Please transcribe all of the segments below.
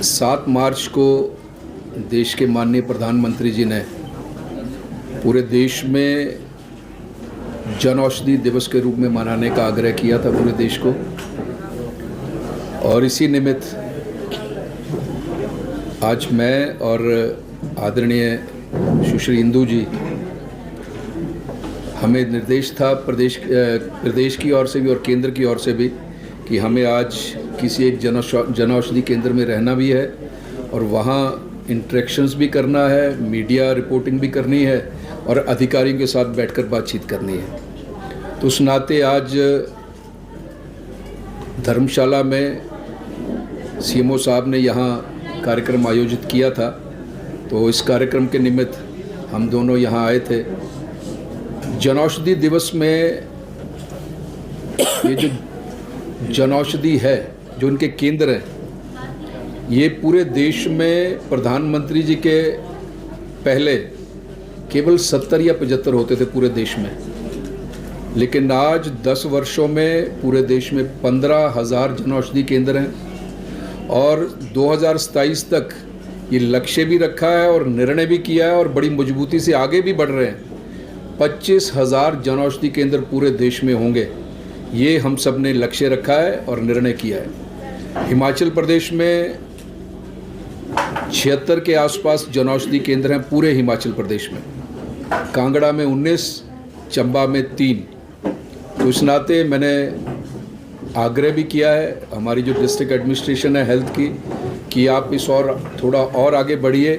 7 मार्च को देश के माननीय प्रधानमंत्री जी ने पूरे देश में जन औषधि दिवस के रूप में मनाने का आग्रह किया था पूरे देश को। और इसी निमित्त आज मैं और आदरणीय सुश्री इंदू जी, हमें निर्देश था प्रदेश की ओर से भी और केंद्र की ओर से भी कि हमें आज किसी एक जन औषधि केंद्र में रहना भी है और वहाँ इंटरेक्शंस भी करना है, मीडिया रिपोर्टिंग भी करनी है और अधिकारियों के साथ बैठकर बातचीत करनी है। तो उस नाते आज धर्मशाला में सीएमओ साहब ने यहाँ कार्यक्रम आयोजित किया था, तो इस कार्यक्रम के निमित्त हम दोनों यहाँ आए थे। जन औषधि दिवस में ये जो जन औषधि है, जो उनके केंद्र हैं, ये पूरे देश में प्रधानमंत्री जी के पहले केवल 70 या 75 होते थे पूरे देश में, लेकिन आज 10 वर्षों में पूरे देश में 15,000 जन औषधि केंद्र हैं और 2027 तक ये लक्ष्य भी रखा है और निर्णय भी किया है और बड़ी मजबूती से आगे भी बढ़ रहे हैं। 25,000 जन औषधि केंद्र पूरे देश में होंगे, ये हम सब ने लक्ष्य रखा है और निर्णय किया है। हिमाचल प्रदेश में 76 के आसपास जन औषधि केंद्र हैं पूरे हिमाचल प्रदेश में, कांगड़ा में 19, चंबा में 3। तो इस नाते मैंने आग्रह भी किया है हमारी जो डिस्ट्रिक्ट एडमिनिस्ट्रेशन है हेल्थ की कि आप इस और थोड़ा और आगे बढ़िए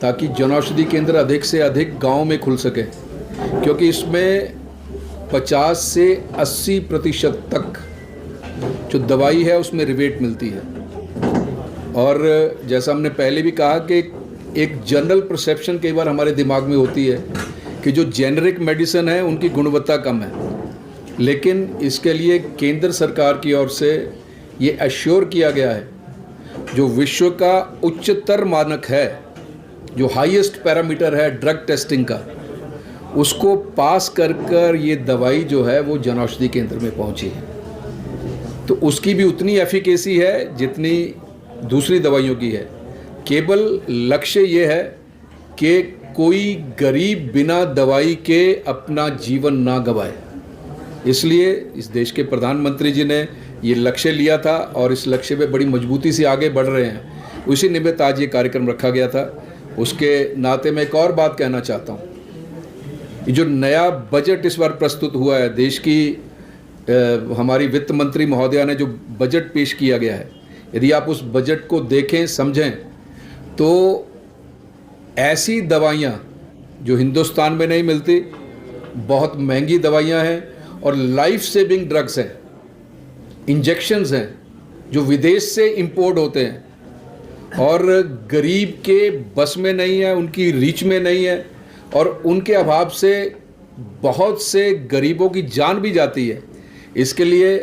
ताकि जन औषधि केंद्र अधिक से अधिक गाँव में खुल सके, क्योंकि इसमें 50 से 80% तक जो दवाई है उसमें रिबेट मिलती है। और जैसा हमने पहले भी कहा कि एक जनरल परसेप्शन कई बार हमारे दिमाग में होती है कि जो जेनरिक मेडिसिन है उनकी गुणवत्ता कम है, लेकिन इसके लिए केंद्र सरकार की ओर से ये एश्योर किया गया है जो विश्व का उच्चतर मानक है, जो हाईएस्ट पैरामीटर है ड्रग टेस्टिंग का, उसको पास कर ये दवाई जो है वो जन औषधि केंद्र में पहुंची है। तो उसकी भी उतनी एफिकेसी है जितनी दूसरी दवाइयों की है। केवल लक्ष्य ये है कि कोई गरीब बिना दवाई के अपना जीवन ना गंवाए, इसलिए इस देश के प्रधानमंत्री जी ने ये लक्ष्य लिया था और इस लक्ष्य पे बड़ी मजबूती से आगे बढ़ रहे हैं। उसी निमित्त आज ये कार्यक्रम रखा गया था। उसके नाते मैं एक और बात कहना चाहता हूँ, जो नया बजट इस बार प्रस्तुत हुआ है, देश की हमारी वित्त मंत्री महोदया ने जो बजट पेश किया गया है, यदि आप उस बजट को देखें समझें तो ऐसी दवाइयाँ जो हिंदुस्तान में नहीं मिलती, बहुत महंगी दवाइयाँ हैं और लाइफ सेविंग ड्रग्स हैं, इंजेक्शंस हैं जो विदेश से इंपोर्ट होते हैं और गरीब के बस में नहीं है, उनकी रीच में नहीं है और उनके अभाव से बहुत से गरीबों की जान भी जाती है। इसके लिए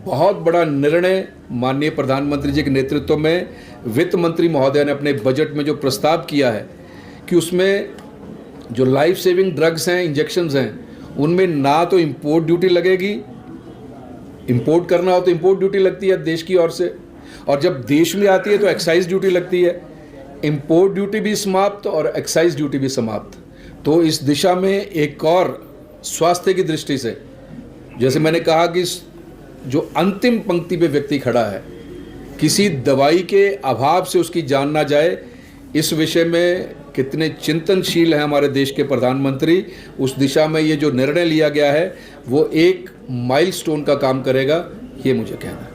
बहुत बड़ा निर्णय माननीय प्रधानमंत्री जी के नेतृत्व में वित्त मंत्री महोदय ने अपने बजट में जो प्रस्ताव किया है कि उसमें जो लाइफ सेविंग ड्रग्स हैं, इंजेक्शंस हैं, उनमें ना तो इंपोर्ट ड्यूटी लगेगी, इंपोर्ट करना हो तो इंपोर्ट ड्यूटी लगती है देश की ओर से, और जब देश में आती है तो एक्साइज ड्यूटी लगती है। इंपोर्ट ड्यूटी भी समाप्त और एक्साइज ड्यूटी भी समाप्त। तो इस दिशा में एक और स्वास्थ्य की दृष्टि से, जैसे मैंने कहा कि जो अंतिम पंक्ति पे व्यक्ति खड़ा है, किसी दवाई के अभाव से उसकी जान ना जाए, इस विषय में कितने चिंतनशील हैं हमारे देश के प्रधानमंत्री। उस दिशा में ये जो निर्णय लिया गया है वो एक माइलस्टोन का काम करेगा, ये मुझे कहना है।